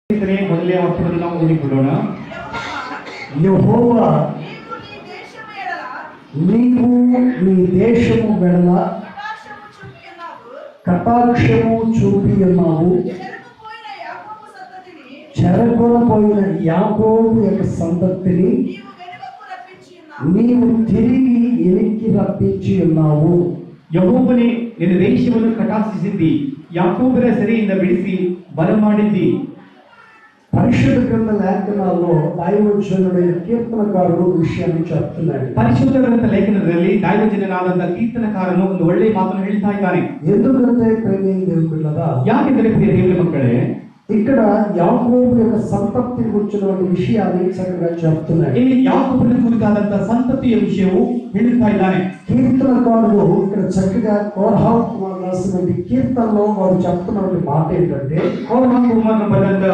ಮೊದಲೇ ವಾಕ್ಯವನ್ನು ನಾವು ಓದಿಕೊಳ್ಳೋಣ. యెహోవా నీవు నీ దేశము వెడల కటాక్షము చూపి ఉన్నావు. చెరగొనపోయిన యాకోబు యొక్క సంతతిని నీవు తిరిగి వెనక్కి రప్పించి ఉన్నావు. ಯೆಹೋವನೇ ನಿನ್ನ ದೇಶವನ್ನು ಕಟಾಕ್ಷಿಸಿದ್ದಿ, ಯಾಕೋಬರ ಸೆರೆಯಿಂದ ಬಿಡಿಸಿ ಬರಮಾಡಿದ್ದಿ. పరిశుద్ధ గ్రంథ లేఖనాల్లో దైవజనుడైన కీర్తనకారుడు విషయాన్ని చెప్తున్నాడు. ಪರಿಶುದ್ಧ ಗ್ರಂಥ ಲೇಖನದಲ್ಲಿ ದೈವಜನನಾದಂತ ಕೀರ್ತನಕಾರನು ಒಂದು ಒಳ್ಳೆಯ ಮಾತನ್ನು ಹೇಳ್ತಾ ಇದ್ದಾನೆ. ఎందుకంటే ప్రేమ దేవుళ్ళరా, ಯಾಕೆಂದರೆ ಪ್ರಿಯ ದೇವರ ಮಕ್ಕಳೇ, ఇక్కడ యాకోబు యొక్క సంతతి గురించినటువంటి విషయాన్ని చక్కగా చెప్తున్నాడు. ಇಲ್ಲಿ ಯಾಕೋಬನ ಕುರಿತಾದಂತ ಸಂತತಿಯ ವಿಷಯವು ಹೇಳುತ್ತಾ ಇದ್ದಾನೆ. కీర్తనకారుడు ఇక్కడ చక్కగా కోరహ కుమార్ రాసినటువంటి కీర్తనలో వారు చెప్తున్నటువంటి మాట ఏంటంటే, ಕೋರಹ ಕುಮಾರನು ಬರೆದಂತ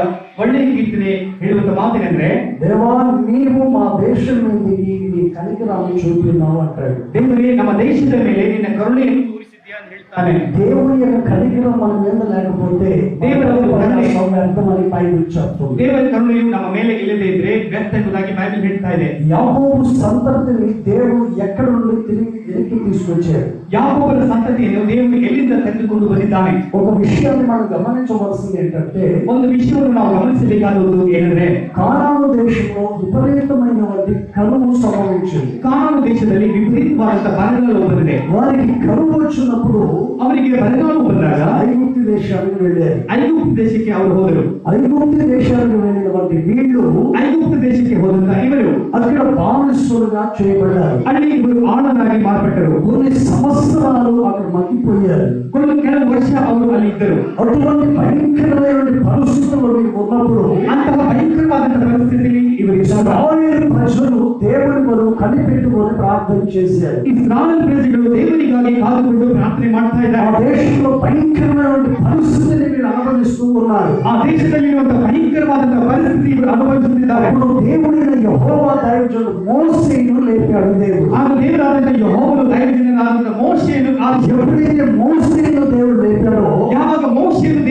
ಒಳ್ಳೆಯ ಕೀರ್ತನೆ ಹೇಳುವಂತ ಮಾತೇನೆಂದ್ರೆ, దేవా నీవు మా దేశం మీదకి నీ కనికరాన్ని చూపినావు అంటాడు. ದೇವರೇ ನಮ್ಮ ದೇಶದ ಮೇಲೆ ನಿನ್ನ ಕರುಣೆಯನ್ನು ತೋರಿಸಿದ್ಯಾ ಅಂತ ಹೇಳ್ತಾನೆ. దేవుని యొక్క కనికరం మన మీద లేకపోతే వ్యర్థమని బైబిల్ చెప్తుంది. ದೇವರ ಕರುಣೆಯು ನಮ್ಮ ಮೇಲೆ ಇಲ್ಲದೆ ಇದ್ರೆ ವ್ಯರ್ಥ ಎಂಬುದಾಗಿ ಬೈಬಲ್ ಹೇಳ್ತಾ ಇದೆ. యాకోబు సంతతిని దేవుడు ఎక్కడ నుండి తిరిగి వెనక్కి తీసుకొచ్చాడు. యాకోబుల సంతతిಯನ್ನು దేవుడు ಎಲ್ಲಿಂದ ತೆಗೆದುಕೊಂಡು ಬಂದಿದ್ದಾನೆ. ఒక విషయాన్ని మనం గమనించవలసింది ఏంటంటే, ಒಂದು ವಿಷಯವನ್ನು ನಾವು ಗಮನಿಸಬೇಕಾದದ್ದು ಏನಂದ್ರೆ, కానాను దేశంలో విపరీతమైనటువంటి కరువు సంభవించింది. ಕಾನಾನು ದೇಶದಲ್ಲಿ ವಿಪರೀತವಾದಂತ ಬರಗಾಲ ಬಂದಿದೆ. వారికి కరువు వచ్చినప్పుడు ಅವರಿಗೆ ಬರಗಾಲ ಬಂದಾಗ ఐగుప్తు దేశానికి వెళ్ళారు. ಐಗುಪ್ತ ದೇಶಕ್ಕೆ ಅವರು ಹೋದರು. ఐగుప్తు దేశానికి వెళ్ళినటువంటి వీళ్ళు ಐಗುಪ್ತ ದೇಶಕ್ಕೆ ಹೋದಂತ ಇವರು అక్కడ బానిసలుగా చేయబడ్డారు. ಅಲ್ಲಿ ಇವರು ಆಳನಾಗಿ ಮಾರ್ಪಟ್ಟರು. కొన్ని సంవత్సరాలు అక్కడ మగ్గిపోయారు. ಕೆಲವು ವರ್ಷ ಅವರು ಅಲ್ಲಿ ಇದ್ದರು. అటువంటి భయంకరమైనటువంటి పరిస్థితుల్లో ఉన్నప్పుడు ಅಂತಹ ಭಯಂಕರವಾದಂತಹ ಪರಿಸ್ಥಿತಿಯಲ್ಲಿ ಇವರು ఇశ్రాయేలు ప్రజలు దేవుని కొరకు కనిపెట్టుకొని ప్రార్థన చేశారు. ಇಸ್ರಾಯೇಲ್ ಪ್ರಜೆಗಳು ದೇವರಿಗಾಗಿ ಕಾದುಕೊಂಡು ಪ್ರಾರ್ಥನೆ ಮಾಡ್ತಾ ఆ ಇದ್ದಾರೆ. దేశంలో భయంకరమైనటువంటి పరిస్థితిని మీరు అనుభవిస్తూ ఉన్నారు. ಆ ದೇಶದಲ್ಲಿರುವಂತಹ ಭಯಂಕರವಾದಂತಹ ಪರಿಸ್ಥಿತಿ ಇವರು ಅನುಭವಿಸುತ್ತಿದ್ದಾರೆ. అప్పుడు దేవుడైన యెహోవా దైవజనుడు మోషేను లేపాడు. దేవుడు ಆಗ ದೇವರಾದಂತಹ ಯೆಹೋವನು ದೈವಜನನಾದಂತಹ ಮೋಶೆಯನ್ನು ಆರಿಸಿಕೊಂಡನು. ఎప్పుడైతే మోషేను దేవుడు లేపాడో, ಯಾವಾಗ ಮೋಶೆಯನ್ನು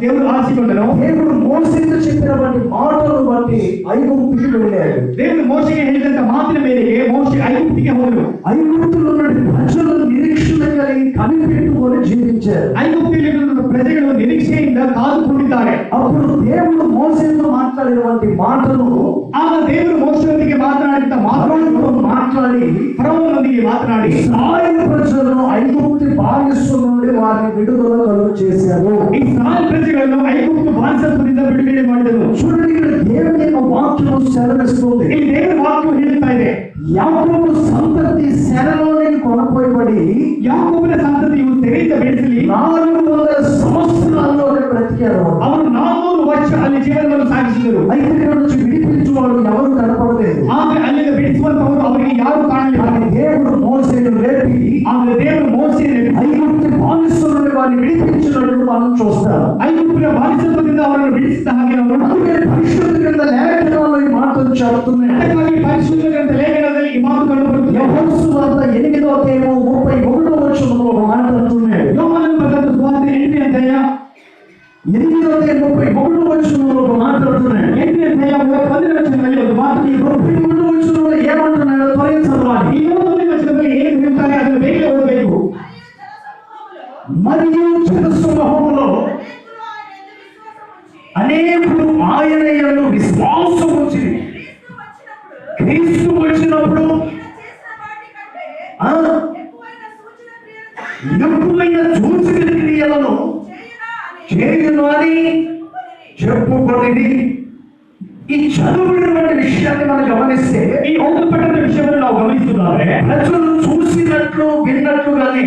ದೇವರು ಆರಿಸಿಕೊಂಡನೋ, దేవుడు మోషేతో చెప్పినటువంటి మాటలు బట్టి ఐగుప్తుకి వెళ్ళాడు. ದೇವರು ಮೋಶೆಗೆ ಹೇಳಿದಂತ ಮಾತಿನ ಮೇರೆಗೆ ಮೋಶೆ ಐಗುಪ್ತಿಗೆ ಹೋದನು. ఐగుప్తులో ఉన్న ప్రజలు నిరీక్షణ కలిగి కనిపెట్టుకొని జీవించారు. ಐಗುಪ್ತಿಯಲ್ಲಿರುವ ಪ್ರಜೆಗಳು ನಿರೀಕ್ಷೆಯಿಂದ ಕಾದುಕೊಂಡಿದ್ದಾರೆ. అప్పుడు దేవుడు మోషేతో మాట్లాడినటువంటి మాటలు ಆಗ ದೇವರು ಮೋಶೆಯೊಂದಿಗೆ ಮಾತನಾಡಿದ ಮಾತುಗಳನ್ನು మాట్లాడి ಫರೋಹನೊಂದಿಗೆ ಮಾತನಾಡಿ ఇశ్రాయేలు ప్రజలను ఐగుప్తు బానిసల నుండి వారిని విడుదల కలుగు చేశారు. ಇಸ್ರಾಯೇಲ್ ಪ್ರಜೆಗಳನ್ನು ಐಗುಪ್ತ ಬಾನಿಸತ್ವದಿಂದ ಬಿಡುಗಡೆ ಮಾಡಿದನು. చూడండి, ఇక్కడ దేవుని యొక్క వాక్యం సెలవిస్తుంది. ಈ ದೇವರ ವಾಕ್ಯವು ಹೇಳುತ್ತಾ ಇದೆ, యాకోబు సంతతి శరలోని కొనపోయబడి ಯಾಕೋಬನ ಸಂತತಿಯು ಸೆರೆಯಿಂದ ಬೆಳೆಸಲಿ 400 సంవత్సరాల్లో బ్రతికారు. ಅವರು 400 ವರ್ಷ ಅಲ್ಲಿ ಜೀವನವನ್ನು ಸಾಗಿಸಿದರು. అయితే ఇక్కడ నుంచి విడిపించువాడు ఎవరు కనపడలేదు. ಆದರೆ ಅಲ್ಲಿಂದ ಬಿಡಿಸುವಂತವರು ಅವರಿಗೆ ಯಾರು ಕಾಣಲಿಲ್ಲ. కానీ దేవుడు మోషేను లేపి ಆದರೆ ದೇವರು ಮೋಶೆಯನ್ನು ఐగుప్తు బానిసల నుండి వారిని విడిపించినట్లు మనం చూస్తాం. ಐಗುಪ್ತಿನ ಬಾನಿಸತ್ವದಿಂದ ಅವರನ್ನು ಬಿಡಿಸಿದ ಹಾಗೆ ನಾವು ನೋಡುತ್ತೇವೆ. అందుకే పరిశుద్ధ గ్రంథ లేఖనాల్లో ఈ మాటలు చెబుతున్నాయి. ಅದಕ್ಕಾಗಿ ಪರಿಶುದ್ಧ ಗ್ರಂಥ ಲೇಖನದಲ್ಲಿ ಈ ಮಾತು ಕಂಡುಬರುತ್ತದೆ. యెహోషువ వార్త 8వ వచనంలో ఒక మాట అంటున్నాడు. ಯೋಹಾನನ ಬರೆದ ಸುವಾರ್ತೆ 8ನೇ ಅಧ್ಯಾಯ 8వ వచనంలో ఒక మాట అంటున్నాడు. 8ನೇ ಅಧ್ಯಾಯ 11ನೇ ವಚನದಲ್ಲಿ ಒಂದು ಮಾತು. ఈ 31వ వచనంలో ఏమంటున్నాడో త్వరగా చదవాలి. ಈ 31ನೇ వచನದಲ್ಲಿ ಏನು ಹೇಳ್ತಾರೆ ಅದನ್ನು ಬೇಗ ಓದಬೇಕು. మరియు జనసమూహంలో అనేకులు ఆయన యందు విశ్వాసం ఉంచి క్రీస్తు వచ్చినప్పుడు ఎక్కువైన సూచక క్రియలను చేయును అని చెప్పుకొని ఈ చదువుకున్నటువంటి విషయాన్ని మనం గమనిస్తే ಈ ಓದಲ್ಪಟ್ಟ ವಿಷಯವನ್ನು ನಾವು ಗಮನಿಸಿದರೆ ప్రజలు చూసినట్లు విన్నట్లుగానే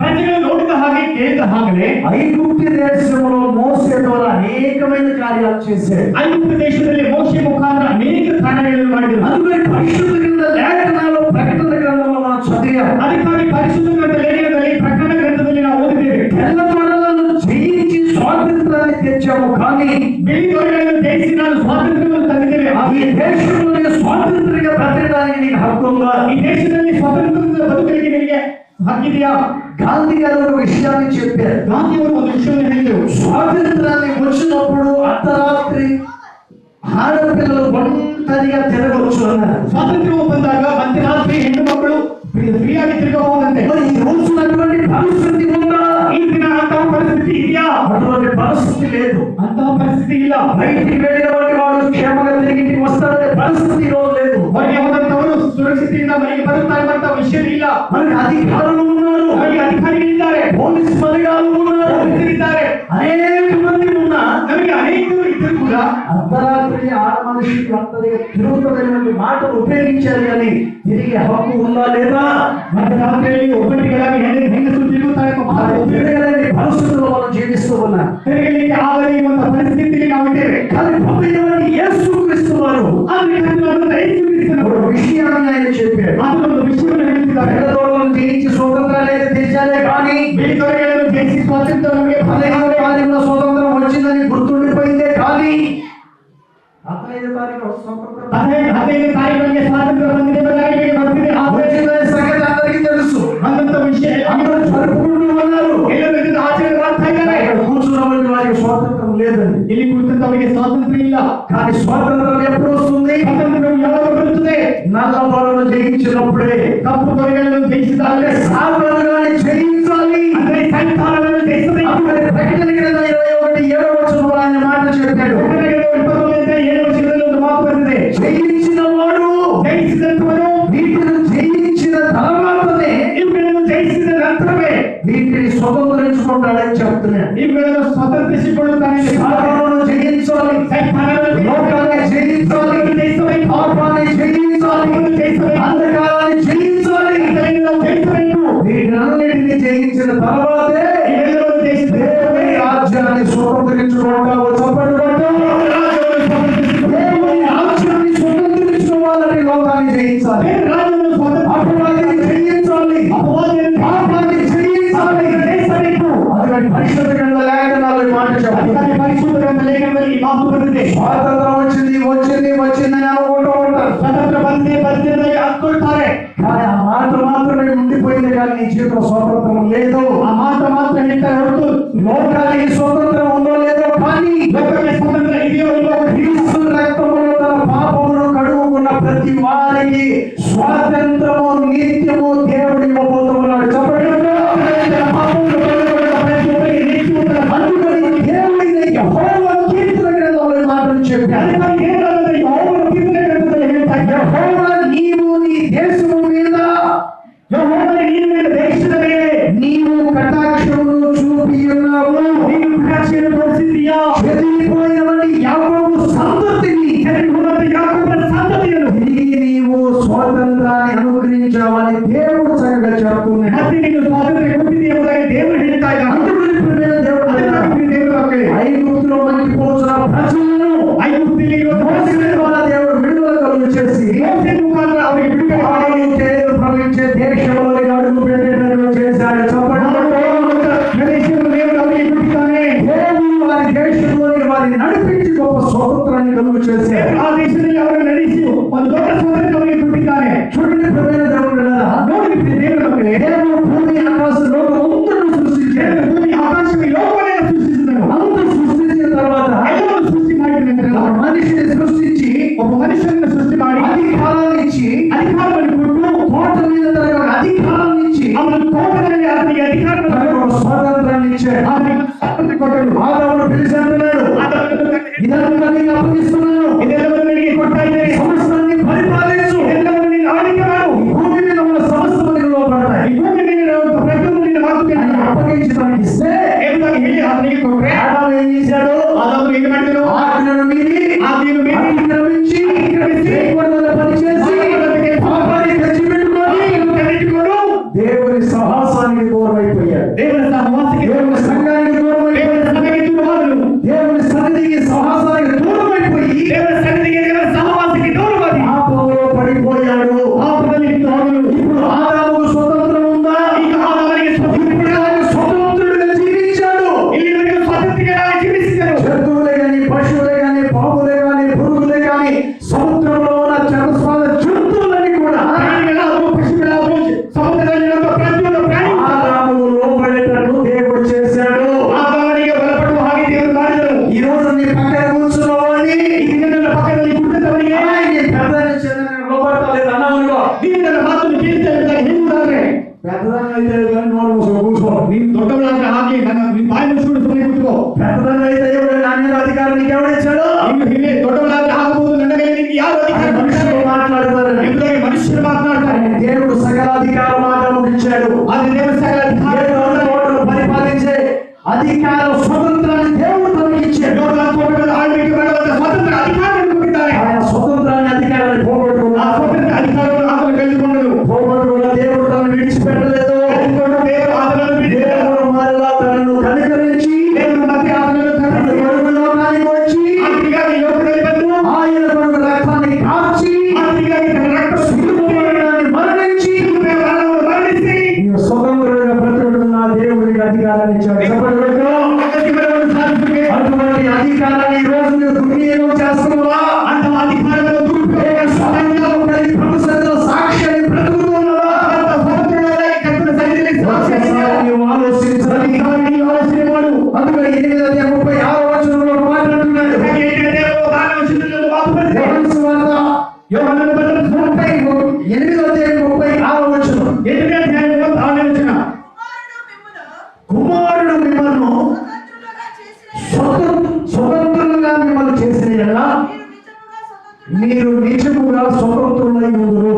ಪ್ರಜೆಗಳು ನೋಡಿದ ಹಾಗೆ ಕೇಳಿದ ಹಾಗೆ ఐగుప్తు దేశంలో మోసే ద్వారా అనేకమైన కార్యాలు చేశారు. ಐಗುಪ್ತ ದೇಶದಲ್ಲಿ ಮೋಶೆ ಮುಖಾಂತರ ಅನೇಕ ಕಾರ್ಯಗಳನ್ನು ಮಾಡಿದರು. అందుకే పరిశుద్ధ గ్రంథ లేఖనాలు ప్రకటన గ్రంథంలో మనం చదివాం. ಅದಕ್ಕಾಗಿ ಪರಿಶುದ್ಧ ಗ್ರಂಥ ಲೇಖನದಲ್ಲಿ ಪ್ರಕಟಣ ಗ್ರಂಥದಲ್ಲಿ ನಾವು ಓದಿದ್ದೇವೆ. తెల్లదొరలను జయించి స్వాతంత్రాన్ని తెచ్చాము, కానీ ಬಿಳಿ ದೊರೆಗಳನ್ನು ಜಯಿಸಿ ನಾನು ಸ್ವಾತಂತ್ರ್ಯವನ್ನು ತಂದಿದ್ದೇವೆ. ఈ దేశంలో స్వాతంత్ర్యంగా బ్రతకడానికి నీకు హక్కు ఉందా? ಈ ದೇಶದಲ್ಲಿ ಸ್ವಾತಂತ್ರ್ಯದ ಬದುಕಲಿಕ್ಕೆ ನಿನಗೆ ಹಕ್ಕಿದೆಯಾ? గాంధీ గారు ఒక విషయాన్ని చెప్పారు. ಗಾಂಧಿ ಅವರು ಒಂದು ವಿಷಯವನ್ನು ಹೇಳಿದರು. స్వాతంత్రాన్ని వచ్చినప్పుడు అర్ధరాత్రి ఆడపిల్లలు ఒంటరిగా తిరగవచ్చు అన్నారు. ಸ್ವಾತಂತ್ರ್ಯ ಬಂದಾಗ ಮಧ್ಯರಾತ್ರಿ ಹೆಣ್ಣು ಮಕ್ಕಳು ಫ್ರೀಯಾಗಿ ತಿರುಗಬಹುದಂತೆ. మరి ఈ రోజు అటువంటి పరిస్థితి ఉందా? ಈ ದಿನ ಅಂತಹ ಪರಿಸ್ಥಿತಿ ಇದೆಯಾ? అటువంటి పరిస్థితి లేదు. ಅಂತಹ ಪರಿಸ್ಥಿತಿ ಇಲ್ಲ. బయటికి వెళ్ళినటువంటి వాడు క్షేమంగా తిరిగి ఇంటికి వస్తాడనే పరిస్థితి ఈ రోజు లేదు. ಹೊರಗೆ ಹೋದಂತವರು ಸುರಕ್ಷಿತೆಯಿಂದ ಮನೆಗೆ ಬರುತ್ತಾರೆ ಎಂಬ ವಿಷಯ ಇಲ್ಲ. మనకి అధికారులు ఉన్నారు, ನಮಗೆ ಅಧಿಕಾರಿಗಳಿದ್ದಾರೆ, పోలీస్ బలగాలు ఉన్నారు, ಪೊಲೀಸರಿದ್ದಾರೆ, అనేక మంది ఉన్నా ನಮಗೆ ಅನೇಕರು ಇದ್ದರೂ ಕೂಡ అర్ధరాత్రి ఆడ మనిషికి ఒంటరిగా తిరుగుతున్నటువంటి మాటలు ఉపయోగించారు కానీ తిరిగి హక్కు ఉందా లేదా? ಮಧ್ಯರಾತ್ರಿಯಲ್ಲಿ ಒಬ್ಬಟ್ಟಿಗಳಾಗಿ ಹೆಂಗಸರು ತಿರುಗುತ್ತಾರೆ ಎಂಬ ಮಾತು తిరగలేని పరిస్థితుల్లో మనం జీవిస్తూ ఉన్నాం. ತಿರುಗಲಿಕ್ಕೆ ಆಗದೇ ಒಂದು ಪರಿಸ್ಥಿತಿಯಲ್ಲಿ ನಾವು ಇದ್ದೇವೆ. కానీ ప్రభువైన యేసుక్రీస్తు వారు ಆದರೆ ಕರ್ತನಾದ ಯೇಸು ಕ್ರಿಸ್ತನು ఒక విషయాన్ని ఆయన చెప్పారు. ಆತನೊಂದು ವಿಷಯವನ್ನು ಹೇಳ್ತಿದ್ದಾರೆ. పేదవాళ్ళను జయించి స్వతంత్రాన్ని తెచ్చారే కానీ ಬೇರೆಯವರೆಗಳನ್ನು ಜಯಿಸಿ ಸ್ವಾತಂತ್ರ್ಯ ನಮಗೆ 15వ తారీఖున స్వతంత్రం వచ్చిందని గుర్తుండిపోయిందే కానీ 15వ తారీఖు స్వతంత్రం 15ನೇ ತಾರೀಖಿಗೆ ಸ್ವಾತಂತ್ರ್ಯ ಬಂದಿದೆ ಬದಲಾಗಿ ಬರ್ತಿದೆ. ಆದರೆ వచ్చిందనే సంగతి అందరికీ తెలుసు. ಅನ್ನಂತ ವಿಷಯ అందరూ జరుపుకుంటూ ఉన్నారు. ಎಲ್ಲರೂ ಇದನ್ನು ಆಚರಣೆ ಮಾಡ್ತಾ ಇದ್ದಾರೆ. ఇక్కడ కూర్చున్నటువంటి వారికి స్వాతంత్రం లేదండి. ಇಲ್ಲಿ ಕುಳಿತಂತವರಿಗೆ ಸ್ವಾತಂತ್ರ್ಯ ಇಲ್ಲ. కానీ స్వాతంత్రం ఎప్పుడు వస్తుంది? ಸ್ವಾತಂತ್ರ್ಯ ಯಾವಾಗ ಬರುತ್ತದೆ? నల్లబడులను జయించినప్పుడే. ಕಪ್ಪು ದೊರೆಗಳನ್ನು ಜಯಿಸಿದಾಗಲೇ. సాతానుగాని జయించాలి. ಅಂದ್ರೆ ಸೈತಾನವನ್ನು ಜಯಿಸಬೇಕು. అప్పుడే ప్రకటన గ్రంథం 21:7 ఆయన మాట చెప్పాడు. 21:7 ಒಂದು ಮಾತು ಬಂದಿದೆ. జయించిన వాడు ಜಯಿಸಿದಂತವನು వీటిని జయించిన తర్వాతనే ಇವುಗಳನ್ನು ಜಯಿಸಿದ ನಂತರವೇ వీటిని స్వతంత్రించుకుంటాడని చెప్తున్నాడు. ಇವುಗಳನ್ನು ಸ್ವತಂತ್ರಿಸಿಕೊಳ್ಳುತ್ತಾನೆ. సాతానును జయించాలి, ಸೈತಾನವನ್ನು లోకాన్ని జయించాలి, ಜಯಿಸಬೇಕು, పాపాన్ని జయించాలి, ಜಯಿಸಬೇಕು, అంధకారాన్ని జయించాలి. ಇದನ್ನು ಜಯಿಸಬೇಕು. వీటన్నిటిని జయించిన తర్వాతే ಇವೆಲ್ಲವನ್ನು ಜಯಿಸಿದ దేవుని రాజ్యాన్ని స్వతంత్రించుకుంటావు. చప్పట్లు కొట్టు. దేవుని రాజ్యాన్ని స్వతంత్రించుకోవాలని లోకాన్ని జయించాలి, ರಾಜ್ಯವನ್ನು అపవాదిని జయించాలి, ಅಪವಾದವನ್ನು పాపాన్ని జయించాలి. ಜಯಿಸಬೇಕು. అందుకని పరిశుద్ధ గ్రంథ లేఖనాలు ఈ మాట చెప్తాయి. ಅದಕ್ಕಾಗಿ ಪರಿಶುದ್ಧ ಗ್ರಂಥ ಲೇಖನದಲ್ಲಿ ಈ ಮಾತು ಬಂದಿದೆ. స్వాతంత్రం వచ్చిందని అనుకుంటూ ఉంటారు. ಸ್ವತಂತ್ರ ಬಂದಿದೆ ಅಂದ್ಕೊಳ್ತಾರೆ. కానీ ఆ మాట మాత్రమే ఉండిపోయింది కానీ నీ జీవితంలో స్వాతంత్రం లేదు. ಆ ಮಾತ್ರ ಮಾತ್ರ ಹೇಳ್ತಾರೆ ಹೊರತು లోకానికి స్వతంత్రం ఉందో లేదో కానీ ಲೋಕಕ್ಕೆ ಸ್ವಾತಂತ್ರ್ಯ ಇದೆಯೋ ಇಲ್ಲವೋ క్రీస్తు రక్తములో తన పాపమును కడుగుకున్న ప్రతి వారికి స్వాతంత్రము నిత్యము దేవుడు ఇవ్వబోతున్నాడు. చెప్పండి. అందుకని దేవుడైన యెహోవా కీర్తన గ్రంథంలో ఈ మాటలు చెప్పాడు. యెహోవా నీవు నీ దేశము మీద నీవు కటాక్షమును చూపి ఉన్నావు. చెదిరిపోయినటువంటి యాకోబు సంతతిని తిరిగి నీవు స్వాతంత్రాన్ని అనుగ్రహించావని దేవుడు చక్కగా చెప్తున్నాడు. ఐగుప్తులో మగ్గిపోతున్న ప్రజలను మోసే ద్వారా దేవుడు విడుదల కలుగు చేసి ప్రవహించే దేశంలోని అడుగు పెట్టేటట్లు చేశాడు. దేవుడు వారి దేశంలోని వారిని నడిపించి గొప్ప స్వతంత్రాన్ని కలుగు చేశాడు. ಆ ದೇಶದಲ್ಲಿ ಅವರು ನಡೆಸಿ ಒಂದು ದೊಡ್ಡ ಸ್ವಾತಂತ್ರ್ಯವನ್ನು ಕೊಟ್ಟಿದ್ದಾರೆ. చూడండి ప్రియమైన దేవుడు కదా, ನೋಡಿ ದೇವರು ನಮಗೆ దేవుడు భూమి ఆకాశ లోకమంతను సృష్టించాడు. ಭೂಮಿ ಆಕಾಶ ಲೋಕವನ್ನೇ ಸೃಷ್ಟಿಸಿದನು. అంత సృష్టించిన తర్వాత ಎಲ್ಲವನ್ನು ಸೃಷ್ಟಿ ಮಾಡಿದ ನಂತರ ఆ మనిషిని సృష్టించి ಒಬ್ಬ ಮನುಷ್ಯನನ್ನು ಸೃಷ್ಟಿ ಮಾಡಿ అధికారాన్ని ఇచ్చి ಅಧಿಕಾರವನ್ನು ಕೊಟ್ಟು తోట మీద తనకు ఒక అధికారాన్ని ఇచ్చి ಅವನ ತೋಟದಲ್ಲಿ ಆತನಿಗೆ ಅಧಿಕಾರವನ್ನು తనకు ఒక స్వాతంత్రాన్ని ఇచ్చాడు. ಆತನಿಗೆ ಸ್ವಾತಂತ್ರ್ಯ ಕೊಟ್ಟರು. ఆదామును పిలిచి అంటున్నాడు, ఇదంతా నీకు అప్పగిస్తున్నాను, ಇದೆಲ್ಲವನ್ನು ನಿನಗೆ ಕೊಡ್ತಾ ಇದ್ದೇನೆ. సమస్తాన్ని పరిపాలించు, ಎಲ್ಲವನ್ನು ನೀನು ಆಳ್ವಿಕೆ ಮಾಡು. ఈ భూమి మీద ఉన్న సమస్త మందికి లోపడతాయి. ಈ ಭೂಮಿ ಮೇಲೆ ಪ್ರತಿಯೊಂದು ನಿನ್ನ ಮಾತು ఆయన అప్పగించి తనకి ఇస్తే ಎಂಬುದಾಗಿ ಹೇಳಿ ಆತನಿಗೆ ಕೊಟ್ಟರೆ ఆదాము ఏం చేశాడు? ಆದಾಮನು ಏನು ಮಾಡಿದನು? ఆజ్ఞను మీరి ಆಜ್ಞೆಯನ್ನು ಮೀರಿ అతిక్రమించి చేయకూడదన్న పని చేసి పాపాన్ని తెచ్చిపెట్టుకొని దేవుని సహవాసానికి దూరం అయిపోయాడు. ದೇವರ ಸಹವಾಸಕ್ಕೆ దేవుని సంఘానికి దూరం ದೇವರ అయిపోయాడు. ಸಭೆಗೆ ದೂರವಾದನು. దేవుని సన్నిధికి సహవాసానికి దూరం అయిపోయి ದೇವರ ಸನ್ನಿಧಿಗೆ ದೇವರ ಸಹವಾಸಕ್ಕೆ ದೂರವಾಗಿ పాపంలో పడిపోయాడు. ಪಾಪದಲ್ಲಿ ಬಿದ್ದು ಹೋದನು. ఇప్పుడు ఆదాముకు స్వతంత్రం ఉందా? ಈಗ ಆದಾಮನಿಗೆ ఇప్పుడు ఆయన స్వతంత్రుడిగా జీవించాడు. ಇಲ್ಲಿವರೆಗೂ ಸ್ವಾತಂತ್ರ್ಯವಾಗಿ ಜೀವಿಸಿದನು. జంతువులే గాని, పశువులే గాని, పాములే గాని, పురుగులే పెద్దదాన్ని అయితే కానీ నోరు మూసుకొని కూర్చో. ನೀನು ದೊಡ್ಡವಳಾದ್ರೆ ಹಾಗೆ ನನ್ನ ನಿನ್ನ ಬಾಯಿ ಮುಚ್ಚಿಕೊಂಡು ಸುಮ್ಮನೆ ಕೂತ್ಕೋ. పెద్దదాన్ని అయితే ఎవరు నా మీద అధికారం నీకు ఎవడిచ్చాడు? ನೀನು ಹಿರಿಯ ದೊಡ್ಡವಳಾದ್ರೆ ಆಗಬಹುದು, ನನ್ನ ಮೇಲೆ ನಿನಗೆ ಯಾರು ಅಧಿಕಾರ మనుషులు మాట్లాడతారు. ಎಂಬುದಾಗಿ ಮನುಷ್ಯರು ಮಾತನಾಡ್ತಾರೆ. దేవుడు సకల అధికారం మాత్రం ఇచ్చాడు. ಆದರೆ ದೇವರು ಸಕಲ ಅಧಿಕಾರ పరిపాలించే అధికార స్వతంత్రాన్ని దేవుడు తనకి ఇచ్చాడు. ಆಳ್ವಿಕೆ ಮಾಡುವಂತ ಸ್ವಾತಂತ್ರ್ಯ ಅಧಿಕಾರವನ್ನು ಕೊಟ್ಟಿದ್ದಾರೆ. ఆయన స్వతంత్రాన్ని అధికారాన్ని ಆ పోగొట్టుకున్నాడు. ಸ್ವಾತಂತ್ರ್ಯ ಅಧಿಕಾರವನ್ನು ಆತನು ಕಳೆದುಕೊಂಡನು. పోగొట్టుకున్న దేవుడు తనను విడిచిపెట్టలేదు. ಕಳೆದುಕೊಂಡ ದೇವರು ಆತನನ್ನು ಬಿಡಲಿಲ್ಲ. దేవుడు మరలా తనను కనికరించి ದೇವರು ಮತ್ತೆ ಆತನನ್ನು తన ಕರುಣಿಸಿ కొడుకు లోకానికి వచ్చి ಆತನಿಗಾಗಿ ಈ ಲೋಕದಲ್ಲಿ ಬಂದು ఆయన కొడుకు రక్తాన్ని కార్చి ಆತನಿಗಾಗಿ ತನ್ನ ರಕ್ತವನ್ನು శిలువను మరణించి ಶಿಲುಬೆಯ ಮರಣವನ್ನು ಮರಣಿಸಿ నీవు స్వతంత్రుడిగా బ్రతుకుతున్న దేవుడికి అధికారాన్ని ఇచ్చాడు. ಅಧಿಕಾರವನ್ನು ಸಾಧಿಸುತ್ತೆ. అటువంటి అధికారాన్ని ఈ రోజు నువ్వు దుర్వినియోగం చేస్తున్నావా? ಅಂತಹ ಅಧಿಕಾರವನ್ನು ದುರುಪಯೋಗ స్వతంత్రం కలిగి ప్రభు సన్నిధిలో సాక్ష్యాన్ని బ్రతుకుతున్నావా? ಸ್ವಾತಂತ್ರ್ಯವಾಗಿ ಕರ್ತನ ಸನ್ನಿಧಿಯಲ್ಲಿ ಸಾಕ್ಷಿಯಾಗಿ నీవు ఆలోచించాలి. ಅಧಿಕಾರಿని ಯೋಚನೆ ಮಾಡು. అందుకని 8:36 వచనంలో ఒక మాట అంటున్నాడు. ಹಾಗೆ ದೇವರು ಮಾನವಶಿಲದಲ್ಲಿ ಮಾತು ಬರೆದಿದೆ. యోహాను సువార్త ಯೋಹಾನನ ಬರೆದ ಸುವಾರ್ತೆ 8:36 వచనం. 8ನೇ ಅಧ್ಯಾಯ 36ನೇ ವಚನ. కుమారుడు మిమ్మల్ని స్వతంత్రులుగా మిమ్మల్ని చేసిన యెడల మీరు నిజముగా స్వతంత్రులై ఉందురు.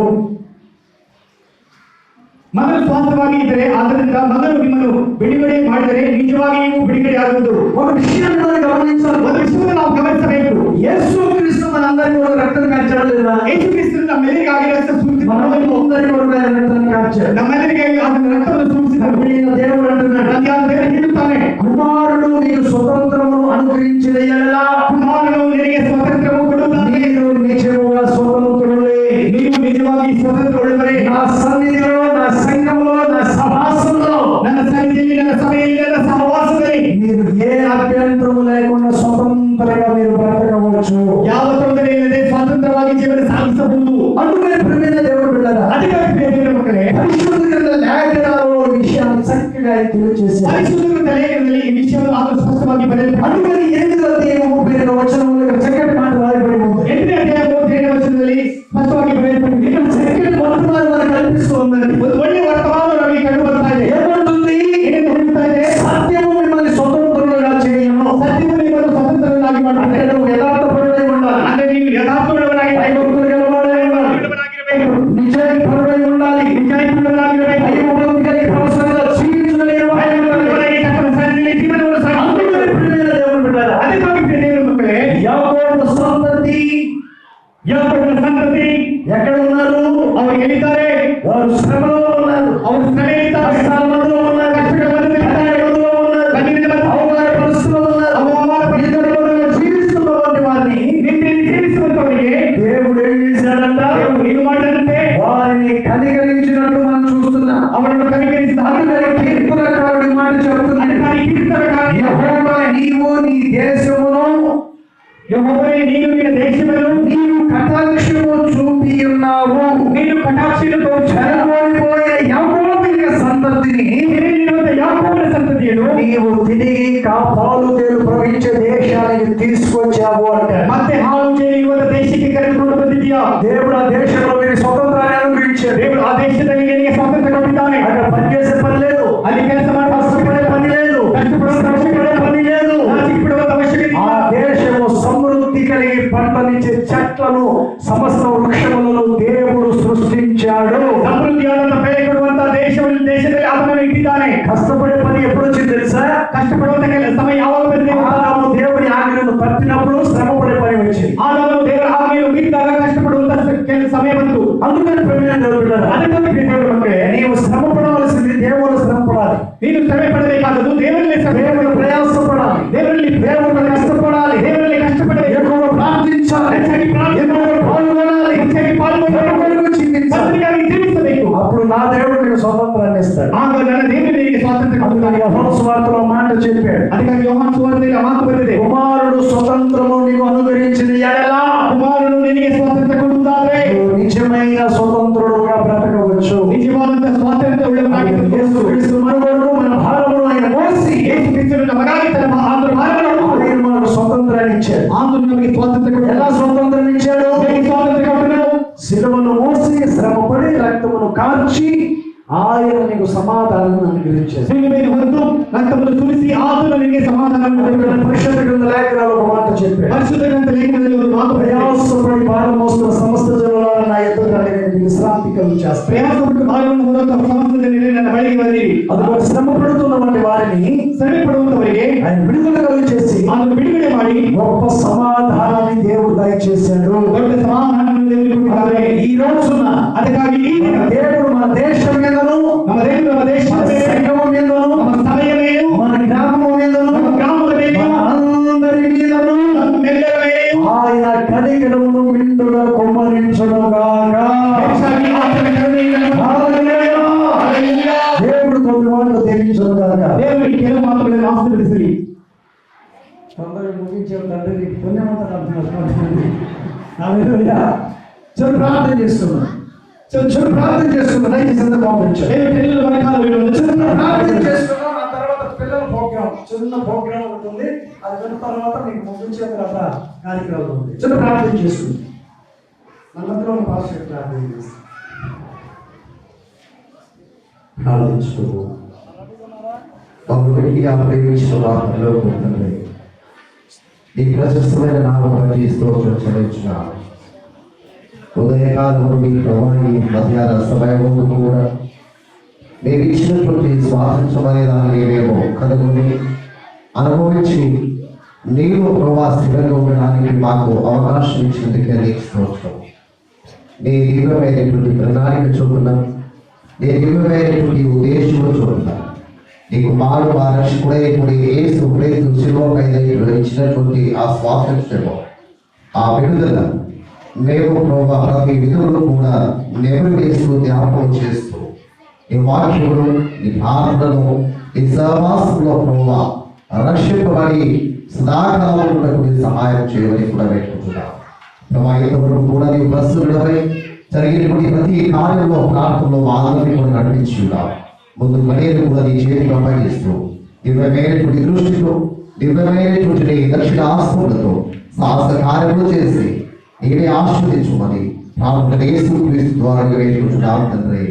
ಮಗನು ಸ್ವಾತಂತ್ರ್ಯವಾಗಿ ಇದ್ದರೆ ಆದ್ದರಿಂದ ಮಗನು ನಿಮ್ಮನ್ನು ಬಿಡುಗಡೆ ಮಾಡಿದರೆ ನಿಜವಾಗಿ ನೀವು ಬಿಡುಗಡೆ ಆಗುವುದು. ఒక విషయాన్ని మనం గమనించాలి. ಒಂದು ವಿಷಯವನ್ನು ನಾವು ಗಮನಿಸಬೇಕು. యేసు క్రీస్తు మనందరికీ ఒక రక్తం కార్చాడు లేదా? ಯೇಸು ಕ್ರಿಸ್ತನು ನಮ್ಮೆಲ್ಲರಿಗಾಗಿ ರಕ್ತ ಸುರಿಸಿದನು. మనందరికీ ఒక రక్తం కార్చాడు. ನಮ್ಮೆಲ್ಲರಿಗಾಗಿ ಆತನ ರಕ್ತವನ್ನು ಸುರಿಸಿದನು. ఈయన దేవుడు అంటున్నాడు, ದೇವರು ಹೇಳುತ್ತಾನೆ, కుమారుడు నీకు స్వతంత్రమును అనుగ్రహించిన యెడల ಕುಮಾರನು ನಿನಗೆ ಸ್ವಾತಂತ್ರ್ಯವು ಕೊಡುತ್ತಾನೆ. మీరు నిజముగా స్వతంత్రులే. ನೀವು ನಿಜವಾಗಿ ಸ್ವತಂತ್ರವುಳ್ಳವರೇ. నా సన్నిధిలో, నా సంఘంలో, నా సమాసంలో ನನ್ನ ಸನ್ನಿಧಿಯಲ್ಲಿ, ನನ್ನ ಸಭೆಯಲ್ಲಿ, ನನ್ನ ಸಹವಾಸದಲ್ಲಿ మీరు ఏ అభ్యంతరము లేకుండా స్వతంత్రంగా మీరు బ్రతకవచ్చు. ಯಾವ ತೊಂದರೆ ಇಲ್ಲದೆ ಸ್ವಾತಂತ್ರ್ಯವಾಗಿ ಜೀವನ ಸಾಗಿಸಬಹುದು. అందుకని ప్రియమైన దేవుడు బిడ్డలారా, ಅದಕ್ಕಾಗಿ ಪ್ರಿಯ ಮಕ್ಕಳೇ, పరిశుద్ధ గ్రంథ లేఖనాలలో ఈ విషయాన్ని చక్కగా తెలియజేశారు. ಪರಿಶುದ್ಧ ಲೇಖನದಲ್ಲಿ ಈ ವಿಷಯವನ್ನು ಆತನು ಸ್ಪಷ್ಟವಾಗಿ ಬರೆಯಲ್ಪಟ್ಟಿದೆ. అందుకని 8:32 వచనంలో ఇక్కడ చక్కటి మాట రాయబడి ఉంది. 8ನೇ ಅಧ್ಯಾಯ 37ನೇ వచನದಲ್ಲಿ ಸ್ಪಷ್ಟವಾಗಿ ಬರೆಯಲ್ಪಟ್ಟಿದೆ. ఇక్కడ చక్కటి వర్తమానం మనకు కనిపిస్తుంది. ಒಂದು ಒಳ್ಳೆಯ ವರ್ತಮಾನ ನಮಗೆ ಕಂಡು ಬರ್ತಾ ಇದೆ. ఏమంటుంది? ಏನೆಂದು ಹೇಳ್ತಾ ಇದೆ? సత్యము మిమ్మల్ని స్వతంత్రులుగా చేయను. ಸತ್ಯವು ನಿಮ್ಮನ್ನು ಸ್ವತಂತ್ರರನ್ನಾಗಿ ಮಾಡುತ್ತದೆ. అంటే నువ్వు యథార్థపరుడై ఉండాలి. ಅಂದ್ರೆ ನೀವು ಯಥಾರ್ಥವುಳ್ಳವರಾಗಿ భయభక్తులు గలవాడై ఉండాలి. నిజాయితీపరుడై ఉండాలి. ನಿಜಾಯಿತವುಳ್ಳವರಾಗಿರಬೇಕು. భయభక్తులు కలిగి ప్రభు సన్నిధిలో జీవించలేని వాడై ఉండాలి. ಭಯಭಕ್ತರಾಗಿ ಕರ್ತನ ಸನ್ನಿಧಿಯಲ್ಲಿ ಜೀವನವನ್ನು ಸಾಗಿಸಬೇಕು. అందుకని ప్రియమైన దేవుని బిడ్డలారా, ಅದಕ್ಕಾಗಿ ಪ್ರಿಯ ದೇವರ ಮಕ್ಕಳೇ, యాకోబు సంతతి ಯಾಕೋಬನ ಸಂತತಿ ఎక్కడ ఉన్నారు? ಅವರು ಎಲ್ಲಿದ್ದಾರೆ? వారు శ్రమలో ఉన్నారు. ಅವರು ಶ್ರಮೆಯಿದ್ದಾರೆ. కష్టాల మధ్యలో ఉన్నారు. ಕಷ್ಟಗಳ ಮಧ್ಯದಲ್ಲಿ కష్టాల మధ్యలో ఉన్నారు. ಕಣ್ಣಿನ ಮಧ್ಯೆ అవమాన పరిస్థితుల్లో ఉన్నారు. అవమాన ఇతరులను జీవిస్తున్నటువంటి వారిని ನಿಮ್ಮನ್ನು ಜೀವಿಸುವಂತವರಿಗೆ దేవుడు ఏం చేశాడంట? ದೇವರು ಏನು ಮಾಡಿದಂತೆ వారిని కనికరించినట్టు మనం చూస్తున్నాం. ಅವರನ್ನು ಕನಿಕರಿಸಿದ అందుకని కీర్తనకారుడు ఈ మాట చెప్తున్నాడు, ಅದಕ್ಕಾಗಿ ಕೀರ್ತನಕಾರನು, యెహోవా నీవు నీ దేశమును ಯೆಹೋವನೇ ನೀನು ನಿನ್ನ ದೇಶವನ್ನು నీవు కటాక్షము చూపి ఉన్నావు. ನೀನು ಕಟಾಕ್ಷಿಯನ್ನು చెరగొనిపోయిన యాకోబు సంతతిని చెరగొనిపోయిన యాకోబుల సంతతిಯನ್ನು నీవు తిరిగి పాలు తేలు ప్రవహించే దేశానికి తీసుకొచ్చావు అంటే ಮತ್ತೆ ಹಾಲು ಜೇನು ದೇಶಕ್ಕೆ ಕರೆದುಕೊಂಡು ಬಂದಿದ್ದೀಯಾ? దేవుడు ఆ దేశంలో మీరు స్వతంత్రాన్ని అనుగ్రహించాడు. ದೇವರು ಆ ದೇಶದಲ್ಲಿ ನಿನಗೆ ಸ್ವಾತಂತ್ರ್ಯ ಕೊಟ್ಟಿದ್ದಾನೆ. అక్కడ పనిచేసే పని లేదు, ಅಲ್ಲಿ ಕೆಲಸ ಮಾಡುವ కష్టపడే పని లేదు, కష్టపడే పని లేదు. ನಾಚಿಕೆಪಡುವಂತ ಅವಶ್ಯಕತೆ ఆ ಇಲ್ಲ. దేశము సమృద్ధి కలిగి పంటనిచ్చే చెట్లను సమస్త వృక్షములను దేవుడు సృష్టించాడు. ಸಮೃದ್ಧಿಯಾದ ಬೆಳೆ ಕೊಡುವಂತ ದೇಶದಲ್ಲಿ ಆತನನ್ನು ಇಟ್ಟಿದ್ದಾನೆ. కష్టపడే పని ఎప్పుడు వచ్చింది తెలుసా? ಕಷ್ಟಪಡುವಂತ ಸಮಯ ಯಾವಾಗ ಬಂದಿದೆ? ఆదాము దేవుని ఆజ్ఞను తప్పినప్పుడు శ్రమ పడే పని వచ్చింది. ಆದಾಮನು ದೇವರ ಆಜ್ಞೆಯನ್ನು ಮೀರಿದಾಗ ಕಷ್ಟಪಡುವಂತ ಸಮಯ ಬಂತು. అందుకని ప్రియమైన దేవుని బిడ్డలారా, ಅದಕ್ಕಾಗಿ ದೇವರ ಮಕ್ಕಳೇ, నీవు శ్రమ పడవలసింది దేవుడు శ్రమ పడాలి. ನೀನು ಶ್ರಮೆ ಪಡಬೇಕಾದದ್ದು ದೇವರಲ್ಲಿ ಶ್ರಮೆ దేవుడు ಪಡಬೇಕು. ప్రయాసపడాలి. ದೇವರಲ್ಲಿ దేవుడు కష్టపడాలి. ದೇವರಲ್ಲಿ ಕಷ್ಟಪಡಬೇಕು. ఎక్కువ ప్రార్థించాలి. ಹೆಚ್ಚಾಗಿ ఎక్కువ పాల్గొనాలి. ಹೆಚ್ಚಾಗಿ ಪಾಲ್ಗೊಳ್ಳಬೇಕು. దేవుడికి చింతించాలి. ಕರ್ತನಿಗಾಗಿ ಜೀವಿಸಬೇಕು. అప్పుడు నా దేవుడు నీకు స్వతంత్రాన్ని ఇస్తాడు. ಆಗ ನನ್ನ ದೇವರು ನಿನಗೆ ಸ್ವಾತಂತ್ರ್ಯ ಕೊಡುತ್ತಾನೆ. యోహాను సువార్తలో మాట చెప్పాడు, ಅದಕ್ಕಾಗಿ ಯೋಹಾನ ಸುವಾರ್ತೆಯಲ್ಲಿ ಆ ಮಾತು ಬರೆದಿದೆ, కుమారుడు స్వతంత్రము నీకు అనుగ్రహించిన యెడల ಕುಮಾರನು ನಿನಗೆ ಸ್ವಾತಂತ್ರ್ಯ ಕೊಡುತ್ತಾನೆ. నీవు నిజమైన స్వతంత్రుడుగా బ్రతకవచ్చు. ನಿಜವಾದಂತ ಸ್ವಾತಂತ್ರ್ಯ ಉಳ್ಳವನಾಗಿದ್ದು యేసుక్రీస్తు మనవడు మన భారమును ఆయన మోసి ಯೇಸು ಕ್ರಿಸ್ತನು ನಮಗಾಗಿ ತನ್ನ ಆತನ ಭಾರವನ್ನು ఆయన మనకు స్వతంత్రాన్ని ఇచ్చాడు. ಆತನು ನಮಗೆ ಸ್ವಾತಂತ್ರ್ಯ ಕೊಟ್ಟು ఎలా స్వతంత్రం ఇచ్చాడు? ಹೇಗೆ ಸ್ವಾತಂತ್ರ್ಯ ಕೊಟ್ಟನು? శిలువను మోసి శ్రమపడి రక్తమును కార్చి ఆయన నీకు సమాధానం అనుగ్రహించారు. ಸಿಲುಬೆಯನ್ನು ಹೊತ್ತು ರಕ್ತವನ್ನು ಸುರಿಸಿ ಆತನು ನಿನಗೆ ಸಮಾಧಾನ ಕೊಡುವನು. పరిశుద్ధ గ్రంథ లేఖనాలు ఒక మాట చెప్పాడు. పరిశుద్ధ గ్రంథ లేఖనದಲ್ಲಿ ಒಂದು ಮಾತು ప్రయాసపడి భారం మోస్తున్న సమస్త జనులారా నా ఎదుట రండి, విశ్రాంతి కలుగజేస్తాను. ಪ್ರಯಾಸಪಟ್ಟು ಭಾರವನ್ನು ಹೊರುವಂತಹ ಸಮಸ್ತ ಜನರೇ ನನ್ನ ಬಳಿಗೆ ಬನ್ನಿರಿ. అందుకని శ్రమ పడుతున్నటువంటి వారిని ಶ್ರಮೆ పಡುವಂತವರಿಗೆ ఆయన విడుదల కలుగజేసి ಆತನು ಬಿಡುಗಡೆ ಮಾಡಿ గొప్ప సమాధానాన్ని దేవుడు దయచేశాడు. ದೊಡ್ಡ ಸಮಾಧಾನವನ್ನು ದೇವರು ಕೊಟ್ಟಿದ್ದಾರೆ. ఈ రోజున ಅದಕ್ಕಾಗಿ ಈ ದಿನ దేవుడు మన దేశం మీదను, ನಮ್ಮ ದೇವರು ನಮ್ಮ ದೇಶದ మన ಮೇಲೆ, సంఘం మీదను, ನಮ್ಮ ಸಭೆಯ ಮೇಲೆಯೂ, మన గ్రామం మీదను, ನಮ್ಮ ಗ್ರಾಮದ ಮೇಲೆಯೂ, అందరి మీదను ನಮ್ಮೆಲ್ಲರ ಮೇಲೆಯೂ ఆయన కనికరమును మిండుగా కుమ్మరించునుగాక. ಹೆಚ್ಚಾಗಿ ಆತನ ಕರುಣೆಯನ್ನು హల్లెలూయా. హల్లెలూయా. దేవుడు కొన్ని మాటలు తెలియజేయునుగాక. ದೇವರು ಈ ಕೆಲವು ಮಾತುಗಳನ್ನು ಆಶೀರ್ವದಿಸಲಿ. తొందరగా ముగించావు తండ్రి, నీకు పుణ్యమంతా అంటున్నారు. హల్లెలూయా. చెడు ప్రార్థన చేస్తున్నాను, చెడు ప్రార్థన చేస్తున్నాను. దయచేసి అందరూ పంపించారు. దేవుడు వెనకాల వీడు చిన్న ప్రార్థన చేస్తున్నాం. ఆ తర్వాత పిల్లల ప్రోగ్రామ్, చిన్న ప్రోగ్రామ్ ఉంటుంది. అది విన్న తర్వాత మీకు ముగించే తర్వాత కార్యక్రమం ఉంది. చిన్న ప్రార్థన చేస్తుంది. మనందరూ పాస్టర్ ప్రార్థన చేస్తాం. ప్రార్థించుకో. ఒకరికి ఆ ప్రేమించిన వారిలో ఉంటుంది. ఈ ప్రశస్తమైన నామమును స్తోత్రం చెల్లించున్నాను. ఉదయకాలము మీ ప్రభావి మధ్యాహ్న సమయము కూడా మీరు ఇచ్చినటువంటి స్వాతంత్రమైన దాన్ని మేము కనుగొని అనుభవించి నీవు ప్రభా స్థిరంగా ఉండడానికి మాకు అవకాశం ఇచ్చినందుకే నీకు స్తోత్రం. నీ దివ్యమైనటువంటి ప్రణాళిక చొప్పున, నీ దివ్యమైనటువంటి ఉద్దేశము చొప్పున నీకు మారు మా రక్షకుడైనటువంటి యేసు క్రీస్తు శిలువపై ఇచ్చినటువంటి ఆ స్వాతంత్ర్యము, ఆ విడుదల మేము ప్రభా ప్రతి విధులను కూడా నెరవేరుస్తూ జ్ఞాపకం చేస్తూ ఈ వాక్యములు, ఈ ప్రార్థనలు, ఈ సహవాసంలో ప్రభా రక్షింపబడి సదాకాలంలో సహాయం చేయమని కూడా పెట్టుకుంటున్నాం. ప్రభా ఇంతవరకు కూడా నీ ప్రస్తుతమై జరిగినటువంటి ప్రతి కార్యంలో ప్రార్థనలో మా అందరినీ కూడా నడిపించి ఉన్నాం. ముందు మర్యాద కూడా నీ చేతికి అప్పగిస్తూ దివ్యమైనటువంటి దృష్టితో, దివ్యమైనటువంటి నీ దక్షిణ ఆస్తులతో సాహస కార్యములు చేసి నీవే ఆశీర్వదించుమని ప్రార్థన యేసు క్రీస్తు ద్వారా వేడుకుంటున్నాం తండ్రి.